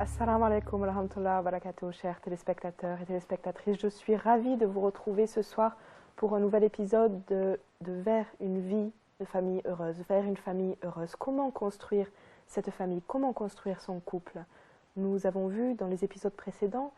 Assalamu alaikum wa rahmatullahi wa barakatuh, chers téléspectateurs et téléspectatrices. Je suis ravie de vous retrouver ce soir pour un nouvel épisode de Vers une vie de famille heureuse, vers une famille heureuse. Comment construire cette famille? Comment construire son couple? Nous avons vu dans les épisodes précédents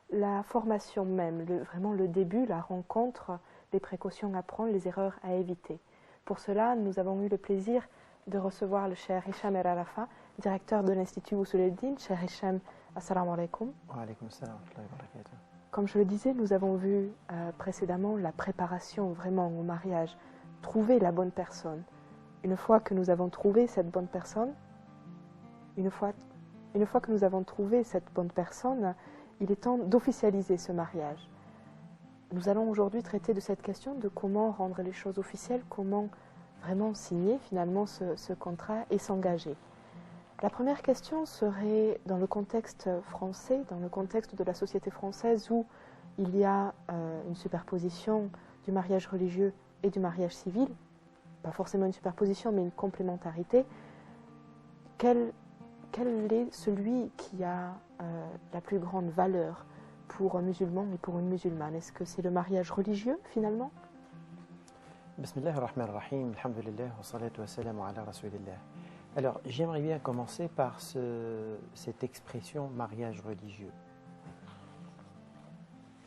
la formation même, vraiment le début, la rencontre, les précautions à prendre, les erreurs à éviter. Pour cela, nous avons eu le plaisir de recevoir le cher Hicham El Arafa, directeur de l'Institut Usul el-Din. Cher Hicham, assalamu alaikum. Wa alaykum assalam wa rahmatullahi wa barakatuh. Comme je le disais, nous avons vu précédemment la préparation vraiment au mariage, trouver la bonne personne. Une fois que nous avons trouvé cette bonne personne, il est temps d'officialiser ce mariage. Nous allons aujourd'hui traiter de cette question de comment rendre les choses officielles, comment vraiment signer finalement ce contrat et s'engager. La première question serait dans le contexte français, dans le contexte de la société française où il y a une superposition du mariage religieux et du mariage civil, pas forcément une superposition mais une complémentarité. Quel est celui qui a la plus grande valeur pour un musulman et pour une musulmane? Est-ce que c'est le mariage religieux finalement? Bismillahir Rahmanir Rahim, alhamdulillah, wa salatu wa salamu ala rasulillah. Alors, j'aimerais bien commencer par cette expression mariage religieux.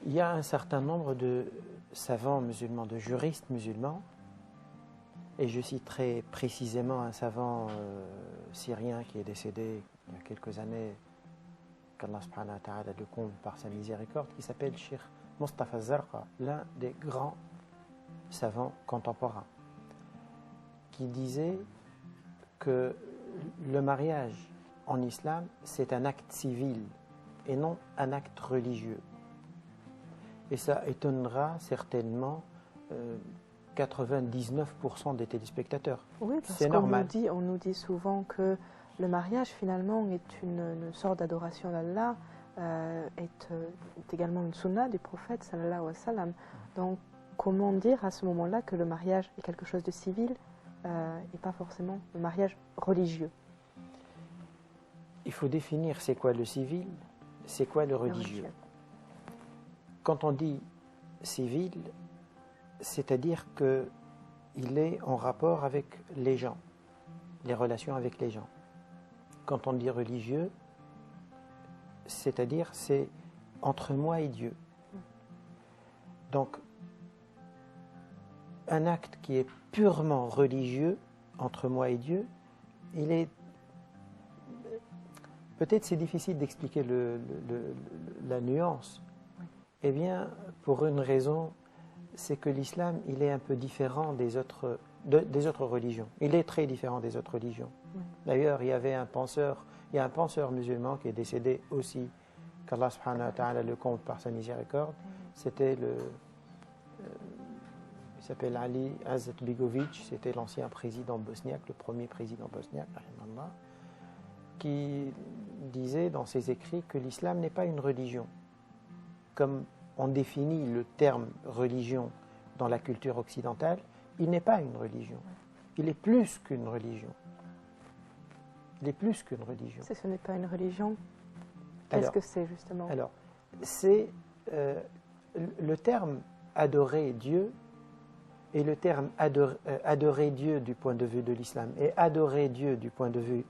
Il y a un certain nombre de savants musulmans, de juristes musulmans, et je citerai précisément un savant syrien qui est décédé il y a quelques années, qu'Allah subhanahu wa ta'ala le comble par sa miséricorde, qui s'appelle Cheikh Mustafa Zarqa, l'un des grands savants contemporains, qui disait que le mariage en islam, c'est un acte civil et non un acte religieux. Et ça étonnera certainement 99% des téléspectateurs. Oui, parce c'est normal. On nous dit souvent que le mariage finalement est une sorte d'adoration d'Allah, est également une sunna du prophète sallallahu alayhi wa sallam. Donc comment dire à ce moment-là que le mariage est quelque chose de civil et pas forcément le mariage religieux? Il faut définir c'est quoi le civil, c'est quoi le religieux. Quand on dit civil, c'est-à-dire qu'il est en rapport avec les gens, les relations avec les gens. Quand on dit religieux, c'est-à-dire c'est entre moi et Dieu. Donc, un acte qui est purement religieux entre moi et Dieu, il est... Peut-être c'est difficile d'expliquer la nuance. Oui. Eh bien, pour une raison, c'est que l'islam, il est un peu différent des autres religions. Il est très différent des autres religions. Oui. D'ailleurs, il y a un penseur musulman qui est décédé aussi, qu'Allah subhanahu wa ta'ala le comble par sa miséricorde. C'était il s'appelle Ali Izetbegović, c'était l'ancien président bosniaque, le premier président bosniaque, qui disait dans ses écrits que l'islam n'est pas une religion. Comme on définit le terme religion dans la culture occidentale, il n'est pas une religion. Il est plus qu'une religion. Il est plus qu'une religion. Si ce n'est pas une religion, qu'est-ce que c'est justement? Alors, c'est le terme adorer Dieu et le terme adorer Dieu du point de vue de l'islam et adorer Dieu du point de vue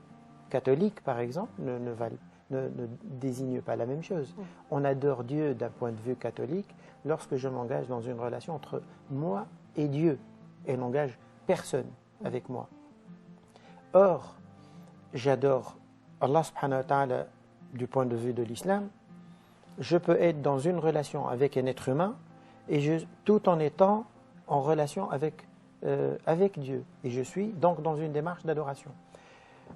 catholique, par exemple, ne désigne pas la même chose. On adore Dieu d'un point de vue catholique lorsque je m'engage dans une relation entre moi et Dieu et n'engage personne avec moi. Or, j'adore Allah subhanahu wa ta'ala du point de vue de l'islam. Je peux être dans une relation avec un être humain et tout en étant en relation avec Dieu. Et je suis donc dans une démarche d'adoration.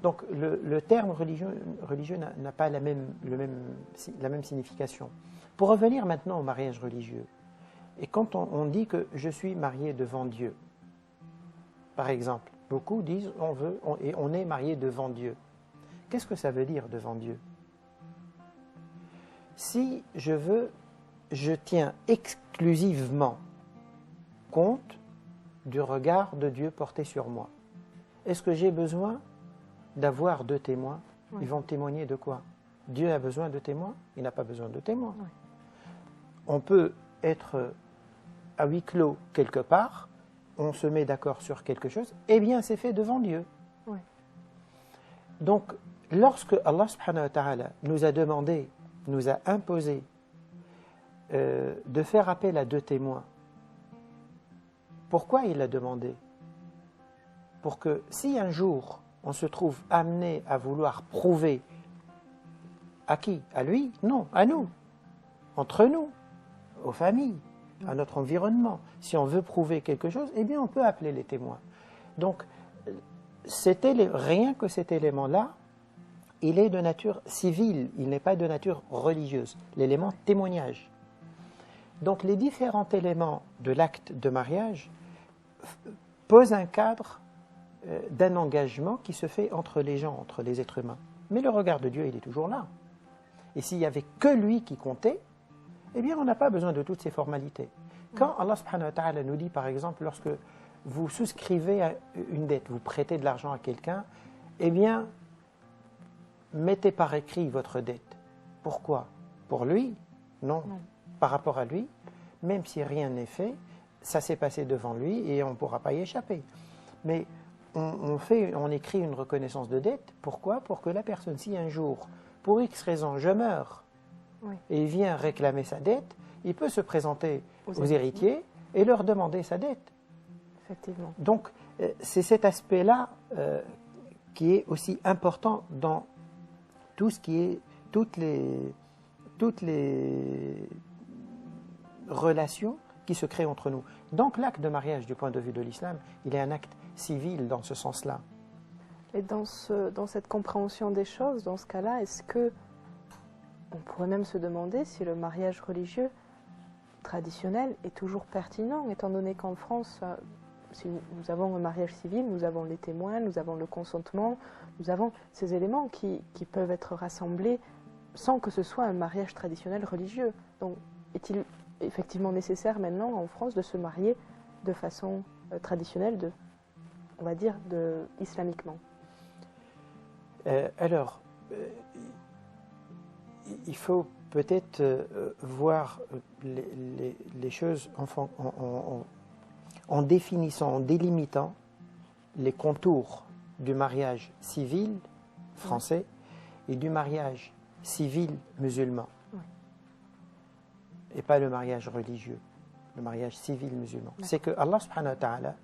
Donc le terme religieux n'a pas la même signification. Pour revenir maintenant au mariage religieux, et quand on dit que je suis marié devant Dieu, par exemple, beaucoup disent on est marié devant Dieu. Qu'est-ce que ça veut dire devant Dieu? Si je tiens exclusivement compte du regard de Dieu porté sur moi. Est-ce que j'ai besoin d'avoir deux témoins? Oui. Ils vont témoigner de quoi? Dieu a besoin de témoins? Il n'a pas besoin de témoins. Oui. On peut être à huis clos quelque part, on se met d'accord sur quelque chose, eh bien c'est fait devant Dieu. Oui. Donc, lorsque Allah subhanahu wa ta'ala nous a demandé, nous a imposé de faire appel à 2 témoins, pourquoi il l'a demandé? Pour que si un jour on se trouve amené à vouloir prouver à qui? À lui? Non, à nous, entre nous, aux familles, à notre environnement. Si on veut prouver quelque chose, eh bien on peut appeler les témoins. Donc, rien que cet élément-là, il est de nature civile, il n'est pas de nature religieuse, l'élément témoignage. Donc les différents éléments de l'acte de mariage posent un cadre d'un engagement qui se fait entre les gens, entre les êtres humains. Mais le regard de Dieu, il est toujours là. Et s'il n'y avait que lui qui comptait, eh bien on n'a pas besoin de toutes ces formalités. Quand Allah subhanahu wa ta'ala nous dit, par exemple, lorsque vous souscrivez à une dette, vous prêtez de l'argent à quelqu'un, eh bien, mettez par écrit votre dette. Pourquoi? Pour lui? Non. Par rapport à lui, même si rien n'est fait, ça s'est passé devant lui et on ne pourra pas y échapper. Mais on écrit une reconnaissance de dette. Pourquoi? Pour que la personne, si un jour, pour X raison, je meurs et il vient réclamer sa dette, il peut se présenter aux héritiers et leur demander sa dette. Effectivement. Donc, c'est cet aspect-là qui est aussi important dans tout ce qui est toutes les relations qui se créent entre nous. Donc l'acte de mariage du point de vue de l'islam, il est un acte civil dans ce sens-là. Et dans cette compréhension des choses, dans ce cas-là, est-ce que on pourrait même se demander si le mariage religieux traditionnel est toujours pertinent, étant donné qu'en France, si nous avons un mariage civil, nous avons les témoins, nous avons le consentement, nous avons ces éléments qui peuvent être rassemblés sans que ce soit un mariage traditionnel religieux. Donc, est-il effectivement nécessaire maintenant en France de se marier de façon traditionnelle, on va dire, islamiquement? Alors, il faut peut-être voir les choses en définissant, en délimitant les contours du mariage civil français et du mariage civil musulman. Et pas le mariage religieux, le mariage civil musulman. C'est que Allah subhanahu wa ta'ala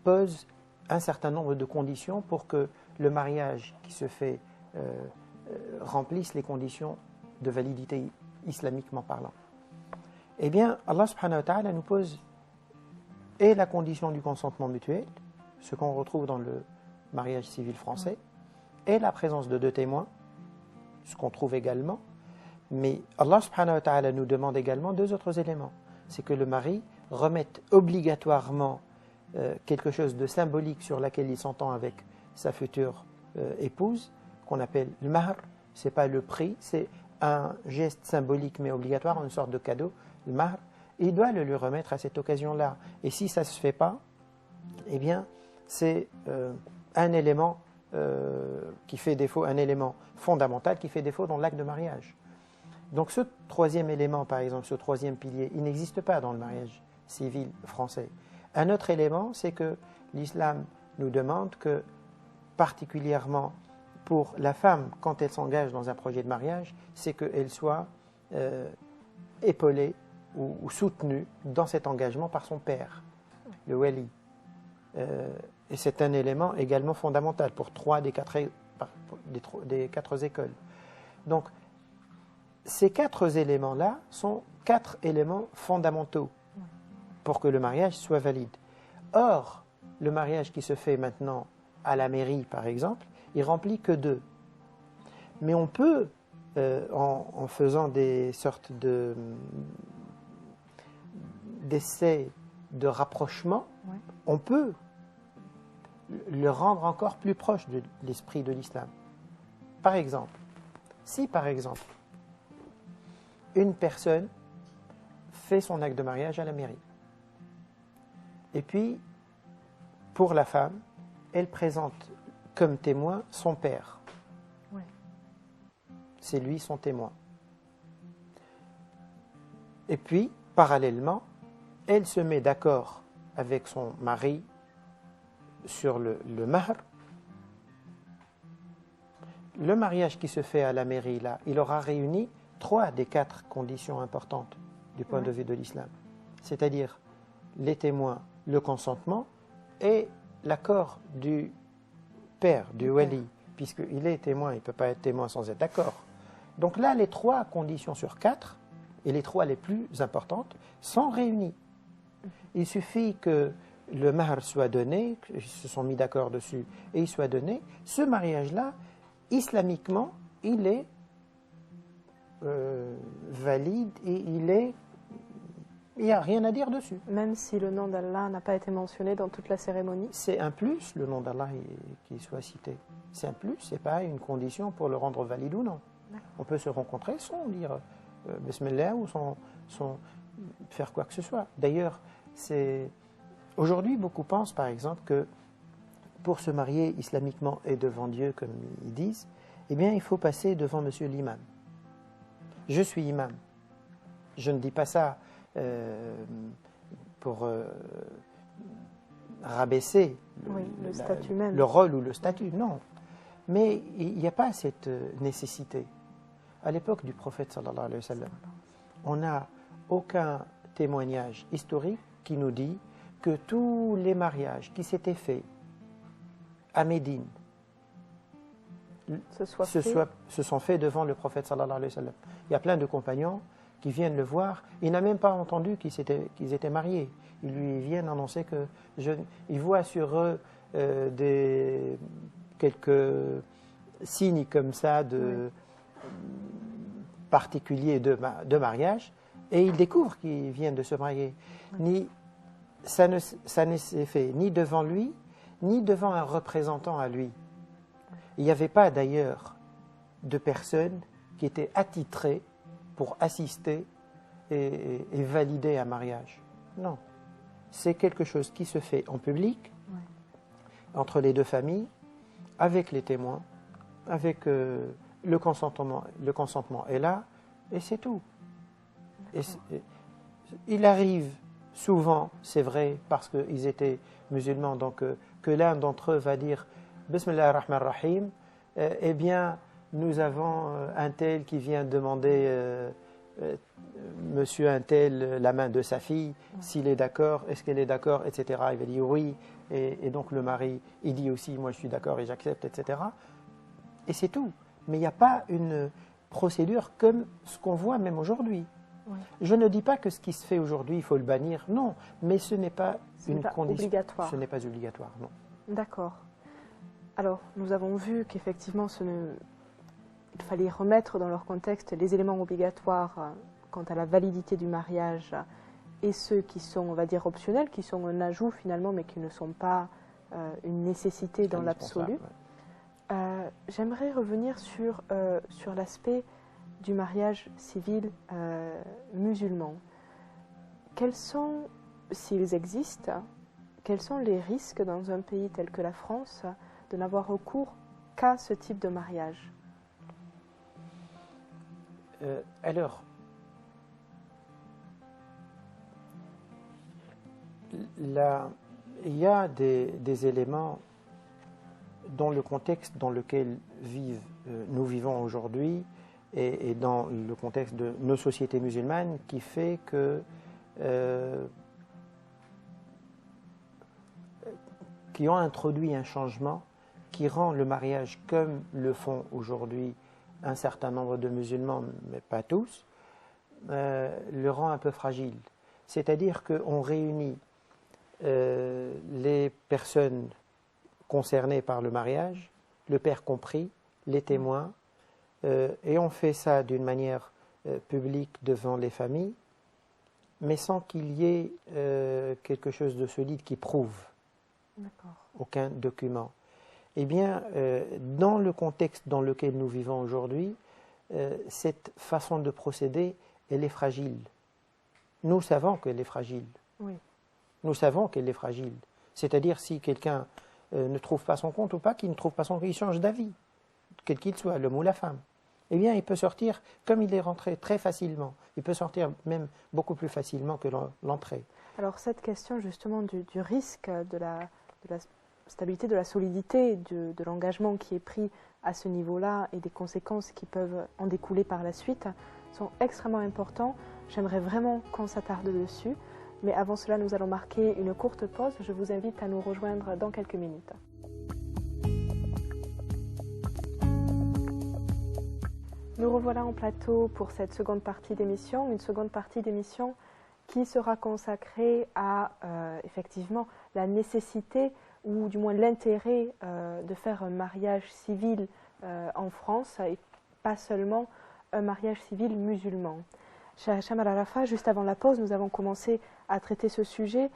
pose un certain nombre de conditions pour que le mariage qui se fait remplisse les conditions de validité islamiquement parlant. Eh bien, Allah subhanahu wa ta'ala nous pose et la condition du consentement mutuel, ce qu'on retrouve dans le mariage civil français, et la présence de 2 témoins, ce qu'on trouve également. Mais Allah subhanahu wa ta'ala nous demande également 2 autres éléments. C'est que le mari remette obligatoirement quelque chose de symbolique sur laquelle il s'entend avec sa future épouse, qu'on appelle le mahr. Ce n'est pas le prix, c'est un geste symbolique mais obligatoire, une sorte de cadeau, le mahr. Et il doit le lui remettre à cette occasion-là. Et si ça ne se fait pas, eh bien, c'est un élément qui fait défaut, un élément fondamental qui fait défaut dans l'acte de mariage. Donc ce 3e élément, par exemple, ce 3e pilier, il n'existe pas dans le mariage civil français. Un autre élément, c'est que l'islam nous demande que, particulièrement pour la femme, quand elle s'engage dans un projet de mariage, c'est qu'elle soit épaulée ou soutenue dans cet engagement par son père, le wali. Et c'est un élément également fondamental pour 3 des 4 écoles. Donc, ces 4 éléments-là sont 4 éléments fondamentaux pour que le mariage soit valide. Or, le mariage qui se fait maintenant à la mairie, par exemple, il remplit que 2. Mais on peut, en faisant des sortes d'essais de rapprochement, on peut le rendre encore plus proche de l'esprit de l'islam. Par exemple, si par exemple, une personne fait son acte de mariage à la mairie, et puis, pour la femme, elle présente comme témoin son père. c'est lui son témoin. Et puis, parallèlement, elle se met d'accord avec son mari sur le mahr. Le mariage qui se fait à la mairie, là, il aura réuni 3 des 4 conditions importantes du point de vue de l'islam. C'est-à-dire les témoins, le consentement et l'accord du père, du wali, puisqu'il est témoin, il ne peut pas être témoin sans être d'accord. Donc là, les 3 conditions sur 4, et les 3 les plus importantes, sont réunies. Il suffit que le mahr soit donné, ils se sont mis d'accord dessus, et il soit donné. Ce mariage-là, islamiquement, il est valide et il n'y a rien à dire dessus. Même si le nom d'Allah n'a pas été mentionné dans toute la cérémonie? C'est un plus, le nom d'Allah qui soit cité. C'est un plus, ce n'est pas une condition pour le rendre valide ou non. On peut se rencontrer sans dire Bismillah ou sans faire quoi que ce soit. D'ailleurs, aujourd'hui, beaucoup pensent par exemple que pour se marier islamiquement et devant Dieu, comme ils disent, eh bien, il faut passer devant monsieur l'imam. Je suis imam. Je ne dis pas ça pour rabaisser le rôle ou le statut, non. Mais il n'y a pas cette nécessité. À l'époque du prophète sallallahu alayhi wa sallam, on n'a aucun témoignage historique qui nous dit que tous les mariages qui s'étaient faits à Médine se sont faits devant le prophèt sallallahu alayhi wa sallam. Il y a plein de compagnons qui viennent le voir. Il n'a même pas entendu qu'ils étaient mariés. Ils lui viennent annoncer qu'ils voient sur eux quelques signes comme ça particuliers de mariage, et ils découvrent qu'ils viennent de se marier. Ça ne s'est fait ni devant lui, ni devant un représentant à lui. Il n'y avait pas d'ailleurs de personnes qui étaient attitrées pour assister et valider un mariage. Non. C'est quelque chose qui se fait en public, entre les 2 familles, avec les témoins, avec le consentement est là, et c'est tout. Il arrive souvent, c'est vrai, parce qu'ils étaient musulmans, donc que l'un d'entre eux va dire Bismillah ar-Rahman ar-Rahim, eh bien, nous avons un tel qui vient demander monsieur un tel la main de sa fille, s'il est d'accord, est-ce qu'elle est d'accord, etc. Il va dire oui, et donc le mari, il dit aussi moi je suis d'accord et j'accepte, etc. Et c'est tout. Mais il n'y a pas une procédure comme ce qu'on voit même aujourd'hui. Oui. Je ne dis pas que ce qui se fait aujourd'hui, il faut le bannir, non, mais ce n'est pas une condition. Obligatoire. Ce n'est pas obligatoire, non. D'accord. Alors, nous avons vu qu'effectivement, il fallait remettre dans leur contexte les éléments obligatoires quant à la validité du mariage et ceux qui sont, on va dire, optionnels, qui sont un ajout finalement, mais qui ne sont pas une nécessité dans l'absolu. Ouais. J'aimerais revenir sur l'aspect du mariage civil musulman. Quels sont, s'ils existent, quels sont les risques dans un pays tel que la France de n'avoir recours qu'à ce type de mariage? Alors, il y a des éléments dans le contexte dans lequel nous vivons aujourd'hui et dans le contexte de nos sociétés musulmanes qui fait que qui ont introduit un changement qui rend le mariage comme le font aujourd'hui un certain nombre de musulmans, mais pas tous, le rend un peu fragile. C'est-à-dire qu'on réunit les personnes concernées par le mariage, le père compris, les témoins, et on fait ça d'une manière publique devant les familles, mais sans qu'il y ait quelque chose de solide qui prouve. Aucun document. Eh bien, dans le contexte dans lequel nous vivons aujourd'hui, cette façon de procéder, elle est fragile. Nous savons qu'elle est fragile. Oui. Nous savons qu'elle est fragile. C'est-à-dire si quelqu'un ne trouve pas son compte ou pas, qu'il ne trouve pas son compte, il change d'avis, quel qu'il soit, l'homme ou la femme. eh bien, il peut sortir comme il est rentré très facilement. Il peut sortir même beaucoup plus facilement que l'entrée. Alors cette question justement du risque, de la stabilité, de la solidité, de l'engagement qui est pris à ce niveau-là et des conséquences qui peuvent en découler par la suite sont extrêmement importants. J'aimerais vraiment qu'on s'attarde dessus. Mais avant cela, nous allons marquer une courte pause. Je vous invite à nous rejoindre dans quelques minutes. Nous revoilà en plateau pour cette seconde partie d'émission, une seconde partie d'émission qui sera consacrée à effectivement la nécessité ou du moins l'intérêt de faire un mariage civil en France et pas seulement un mariage civil musulman. Cher Hacham Al-Arafa, juste avant la pause, nous avons commencé à traiter ce sujet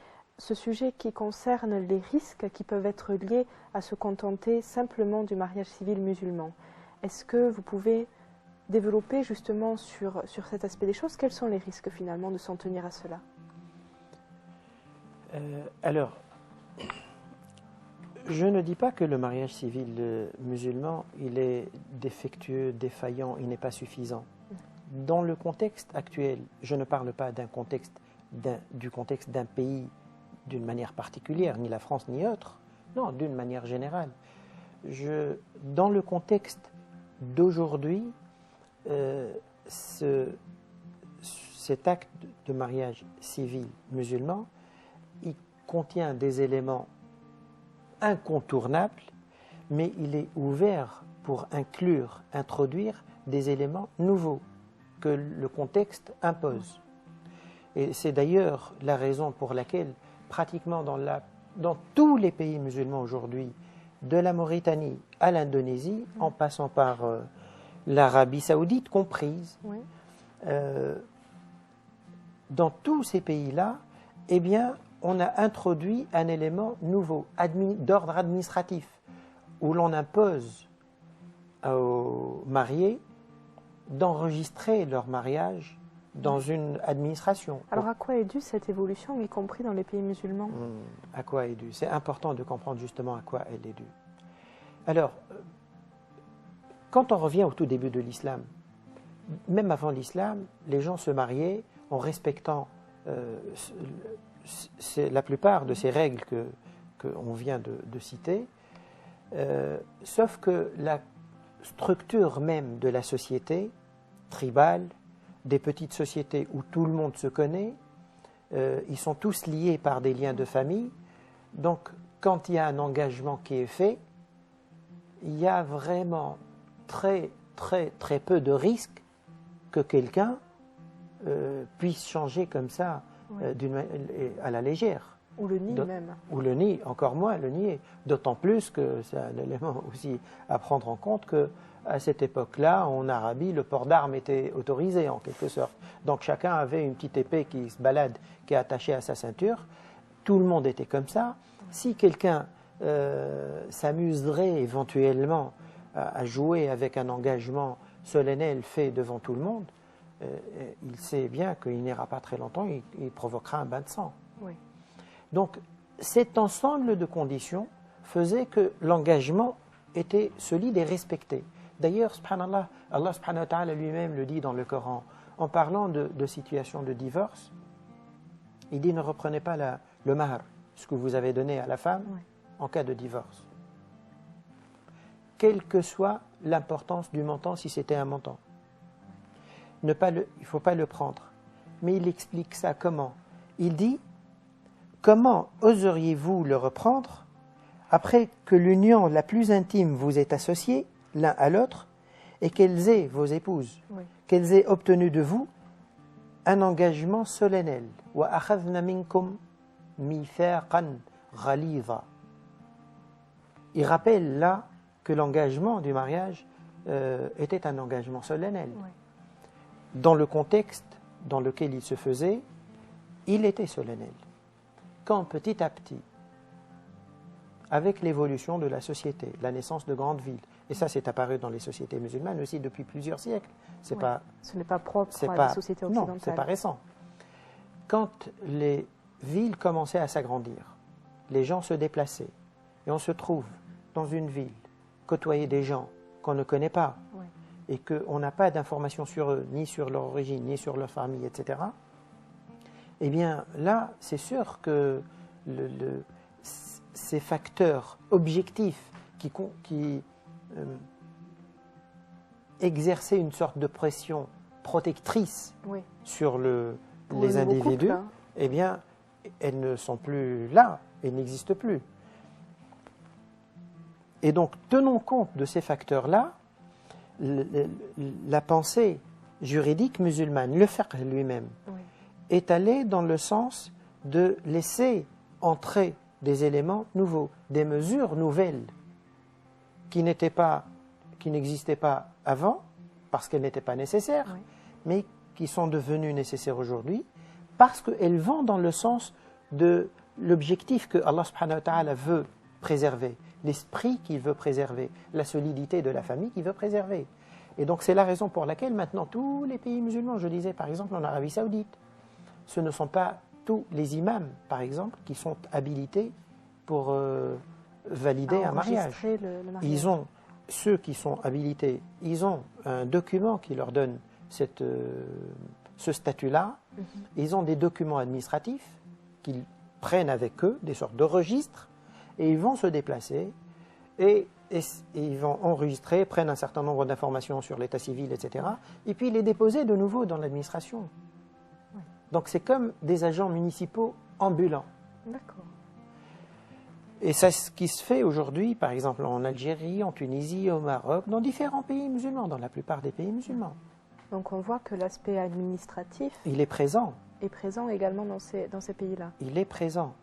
qui concerne les risques qui peuvent être liés à se contenter simplement du mariage civil musulman. Est-ce que vous pouvez développer justement sur cet aspect des choses? Quels sont les risques finalement de s'en tenir à cela? Alors, je ne dis pas que le mariage civil musulman, il est défectueux, défaillant, il n'est pas suffisant. Dans le contexte actuel, je ne parle pas du contexte d'un pays d'une manière particulière, ni la France ni autre, non, d'une manière générale. Dans le contexte d'aujourd'hui, cet acte de mariage civil musulman, il contient des éléments incontournables, mais il est ouvert pour introduire des éléments nouveaux que le contexte impose. Et c'est d'ailleurs la raison pour laquelle, pratiquement dans tous les pays musulmans aujourd'hui, de la Mauritanie à l'Indonésie, en passant par l'Arabie Saoudite comprise, dans tous ces pays-là, eh bien, on a introduit un élément nouveau, d'ordre administratif, où l'on impose aux mariés d'enregistrer leur mariage dans une administration. Alors à quoi est due cette évolution, y compris dans les pays musulmans? À quoi est due? C'est important de comprendre justement à quoi elle est due. Alors, quand on revient au tout début de l'islam, même avant l'islam, les gens se mariaient en respectant la plupart de ces règles qu'on vient de citer, sauf que la structure même de la société tribale, des petites sociétés où tout le monde se connaît, ils sont tous liés par des liens de famille. Donc, quand il y a un engagement qui est fait, il y a vraiment très, très, très peu de risques que quelqu'un puisse changer comme ça à la légère. Ou le nid même. Ou le nid, encore moins le nier. D'autant plus que c'est un élément aussi à prendre en compte qu'à cette époque-là, en Arabie, le port d'armes était autorisé en quelque sorte. Donc chacun avait une petite épée qui se balade, qui est attachée à sa ceinture. Tout le monde était comme ça. Si quelqu'un s'amuserait éventuellement à jouer avec un engagement solennel fait devant tout le monde, il sait bien qu'il n'ira pas très longtemps, il provoquera un bain de sang. Oui. Donc, cet ensemble de conditions faisait que l'engagement était solide et respecté. D'ailleurs, subhanallah, Allah subhanahu wa ta'ala lui-même le dit dans le Coran, en parlant de situations de divorce, il dit ne reprenez pas le mahr, ce que vous avez donné à la femme, en cas de divorce. Quelle que soit l'importance du montant, si c'était un montant. Il ne faut pas le prendre. Mais il explique ça comment? Il dit, comment oseriez-vous le reprendre après que l'union la plus intime vous est associée l'un à l'autre et qu'elles aient, vos épouses, qu'elles aient obtenu de vous un engagement solennel. وَأَخَذْنَ مِنْكُمْ مِيثَاقًا غَلِيظًا. Il rappelle là que l'engagement du mariage était un engagement solennel. Dans le contexte dans lequel il se faisait, il était solennel. Quand petit à petit, avec l'évolution de la société, la naissance de grandes villes, et ça c'est apparu dans les sociétés musulmanes aussi depuis plusieurs siècles, ce n'est pas propre à la société occidentale. Non, c'est pas récent. Quand les villes commençaient à s'agrandir, les gens se déplaçaient, et on se trouve dans une ville, côtoyer des gens qu'on ne connaît pas, et qu'on n'a pas d'informations sur eux, ni sur leur origine, ni sur leur famille, etc., eh bien là, c'est sûr que ces facteurs objectifs qui exerçaient une sorte de pression protectrice Oui. sur Pour les le nouveau individus, couple, hein. eh bien, elles ne sont plus là, elles n'existent plus. Et donc, tenons compte de ces facteurs-là, la pensée juridique musulmane, le fiqh lui-même, Oui. est allé dans le sens de laisser entrer des éléments nouveaux, des mesures nouvelles qui n'existaient pas avant, parce qu'elles n'étaient pas nécessaires, Oui. mais qui sont devenues nécessaires aujourd'hui, parce qu'elles vont dans le sens de l'objectif que Allah subhanahu wa ta'ala veut préserver, l'esprit qu'il veut préserver, la solidité de la famille qu'il veut préserver. Et donc c'est la raison pour laquelle maintenant tous les pays musulmans, je disais par exemple en Arabie Saoudite, ce ne sont pas tous les imams, par exemple, qui sont habilités pour valider un mariage. Le mariage. Ils ont, ceux qui sont habilités, ils ont un document qui leur donne ce statut-là. Ils ont des documents administratifs qu'ils prennent avec eux, des sortes de registres, et ils vont se déplacer et ils vont enregistrer, prennent un certain nombre d'informations sur l'état civil, etc., et puis les déposer de nouveau dans l'administration. Donc c'est comme des agents municipaux ambulants. D'accord. Et c'est ce qui se fait aujourd'hui, par exemple en Algérie, en Tunisie, au Maroc, dans différents pays musulmans, dans la plupart des pays musulmans. Donc on voit que l'aspect administratif Il est présent. est présent également dans ces pays-là. Il est présent.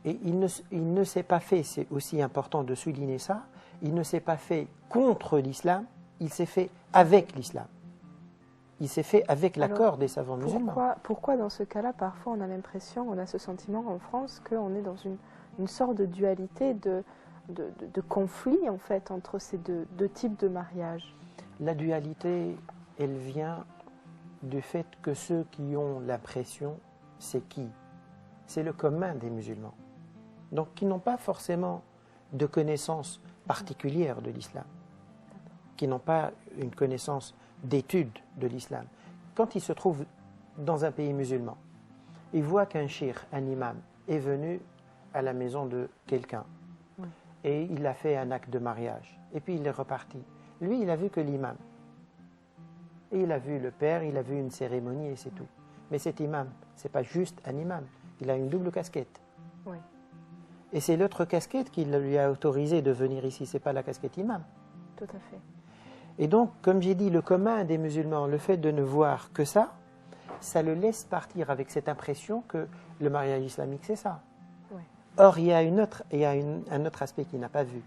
Et il ne s'est pas fait, c'est aussi important de souligner ça, il ne s'est pas fait contre l'islam, il s'est fait avec l'islam. Il s'est fait avec l'accord des savants musulmans. Pourquoi dans ce cas-là, parfois on a l'impression, on a ce sentiment en France qu'on est dans une sorte de dualité, de conflit en fait entre ces deux types de mariage? La dualité, elle vient du fait que ceux qui ont la pression, c'est qui? C'est le commun des musulmans. Donc qui n'ont pas forcément de connaissances particulières de l'islam, qui n'ont pas une connaissance d'étude de l'islam. Quand ils se trouvent dans un pays musulman, ils voient qu'un shir, un imam, est venu à la maison de quelqu'un et il a fait un acte de mariage et puis il est reparti. Lui, il a vu que l'imam. Et il a vu le père, il a vu une cérémonie et c'est tout. Mais cet imam, ce n'est pas juste un imam, il a une double casquette. Oui. Et c'est l'autre casquette qui lui a autorisé de venir ici, ce n'est pas la casquette imam. Tout à fait. Et donc, comme j'ai dit, le commun des musulmans, le fait de ne voir que ça, ça le laisse partir avec cette impression que le mariage islamique, c'est ça. Oui. Or, il y a un autre aspect qu'il n'a pas vu.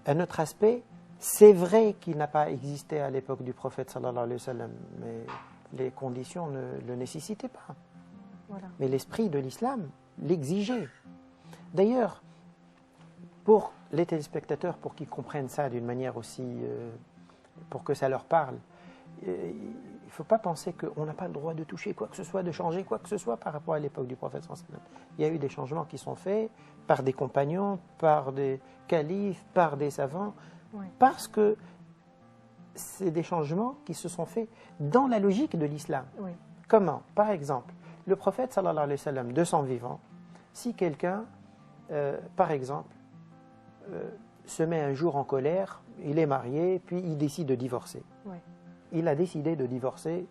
Un autre aspect, c'est vrai qu'il n'a pas existé à l'époque du prophète sallallahu alayhi wa sallam, mais les conditions ne le nécessitaient pas. Voilà. Mais l'esprit de l'islam l'exigeait. D'ailleurs, pour les téléspectateurs, pour qu'ils comprennent ça d'une manière aussi, pour que ça leur parle, il ne faut pas penser qu'on n'a pas le droit de toucher quoi que ce soit, de changer quoi que ce soit par rapport à l'époque du prophète sallallahu alayhi wa sallam. Il y a eu des changements qui sont faits par des compagnons, par des califes, par des savants, parce que c'est des changements qui se sont faits dans la logique de l'islam. Oui. Comment? Par exemple, le prophète sallallahu alayhi wa sallam, de son vivant, si quelqu'un, par exemple, se met un jour en colère, il est marié, puis il décide de divorcer. Oui. Il a décidé de divorcer,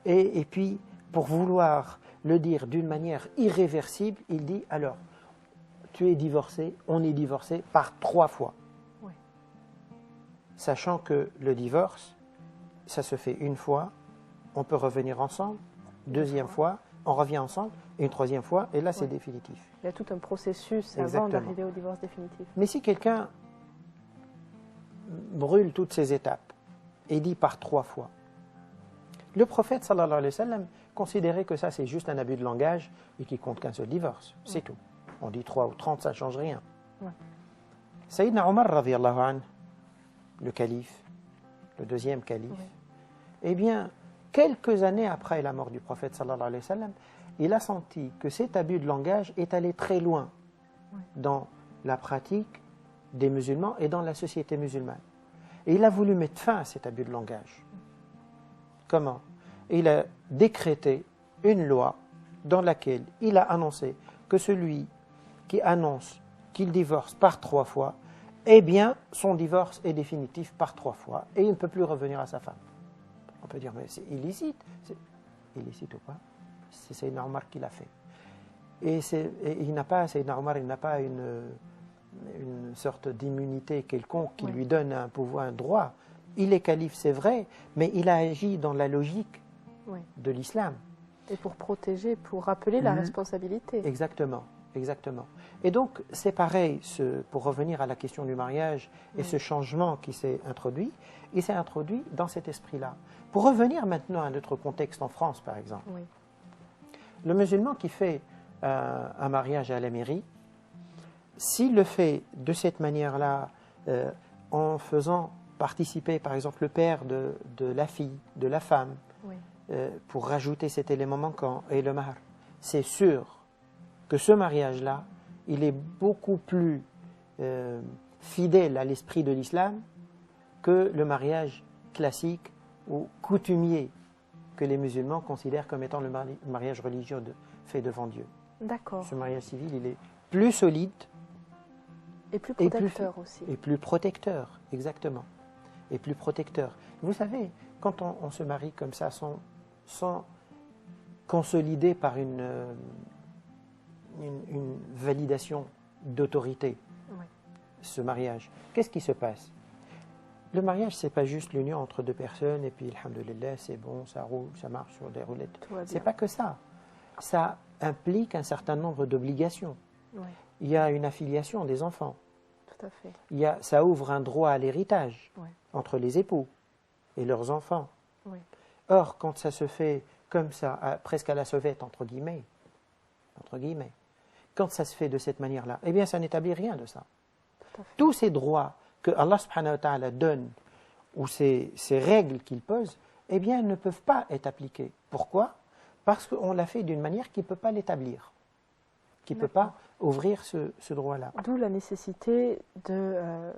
et puis, pour vouloir le dire d'une manière irréversible, il dit, alors, tu es divorcé, on est divorcé par 3 fois. Oui. Sachant que le divorce, ça se fait une fois, on peut revenir ensemble, deuxième fois, on revient ensemble, et une troisième fois, et là c'est définitif. Il y a tout un processus Exactement. avant d'arriver au divorce définitif. Mais si quelqu'un brûle toutes ces étapes et dit par 3 fois, le prophète sallallahu alayhi wa sallam considérait que ça c'est juste un abus de langage et qui compte qu'un seul divorce, c'est tout. On dit 3 ou 30, ça ne change rien. Ouais. Sayyidina Omar radiyallahu anhu, le calife, le deuxième calife, eh bien, quelques années après la mort du prophète sallallahu alayhi wa sallam, il a senti que cet abus de langage est allé très loin dans la pratique des musulmans et dans la société musulmane. Et il a voulu mettre fin à cet abus de langage. Comment? Il a décrété une loi dans laquelle il a annoncé que celui qui annonce qu'il divorce par 3 fois, eh bien, son divorce est définitif par 3 fois et il ne peut plus revenir à sa femme. On peut dire, mais c'est illicite. C'est illicite ou pas? C'est Sayyidina Omar qui l'a fait. Et Sayyidina Omar, il n'a pas une sorte d'immunité quelconque qui lui donne un pouvoir, un droit. Il est calife, c'est vrai, mais il a agi dans la logique de l'islam. Et pour protéger, pour rappeler la responsabilité. Exactement, exactement. Et donc, c'est pareil, pour revenir à la question du mariage et ce changement qui s'est introduit, il s'est introduit dans cet esprit-là. Pour revenir maintenant à notre contexte en France, par exemple, le musulman qui fait un mariage à la mairie, s'il le fait de cette manière-là, en faisant participer, par exemple, le père de la fille, de la femme, pour rajouter cet élément manquant, et le mahar, c'est sûr que ce mariage-là, il est beaucoup plus fidèle à l'esprit de l'islam que le mariage classique ou coutumier que les musulmans considèrent comme étant le mariage religieux fait devant Dieu. D'accord. Ce mariage civil, il est plus solide. Et plus protecteur aussi. Et plus protecteur, exactement. Et plus protecteur. Vous savez, quand on se marie comme ça, sans consolider par une validation d'autorité, ce mariage, qu'est-ce qui se passe? Le mariage, ce n'est pas juste l'union entre 2 personnes et puis, alhamdoulilah, c'est bon, ça roule, ça marche sur des roulettes. Ce n'est pas que ça. Ça implique un certain nombre d'obligations. Il y a une affiliation des enfants. Tout à fait. Ça ouvre un droit à l'héritage entre les époux et leurs enfants. Or, quand ça se fait comme ça, presque à la sauvette, entre guillemets, quand ça se fait de cette manière-là, eh bien, ça n'établit rien de ça. Tous ces droits que Allah subhanahu wa ta'ala donne, ou ces règles qu'il pose, eh bien, ne peuvent pas être appliquées. Pourquoi? Parce qu'on l'a fait d'une manière qui ne peut pas l'établir, qui ne peut pas ouvrir ce droit-là. D'où la nécessité de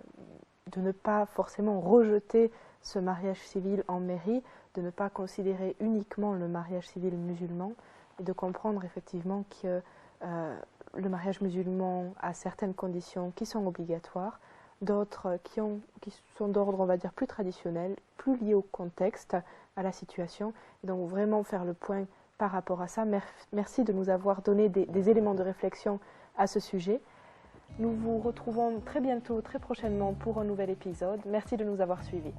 ne pas forcément rejeter ce mariage civil en mairie, de ne pas considérer uniquement le mariage civil musulman et de comprendre effectivement que le mariage musulman a certaines conditions qui sont obligatoires, d'autres qui sont d'ordre, on va dire, plus traditionnel, plus liés au contexte, à la situation. Et donc vraiment faire le point par rapport à ça. Merci de nous avoir donné des éléments de réflexion à ce sujet. Nous vous retrouvons très bientôt, très prochainement pour un nouvel épisode. Merci de nous avoir suivis.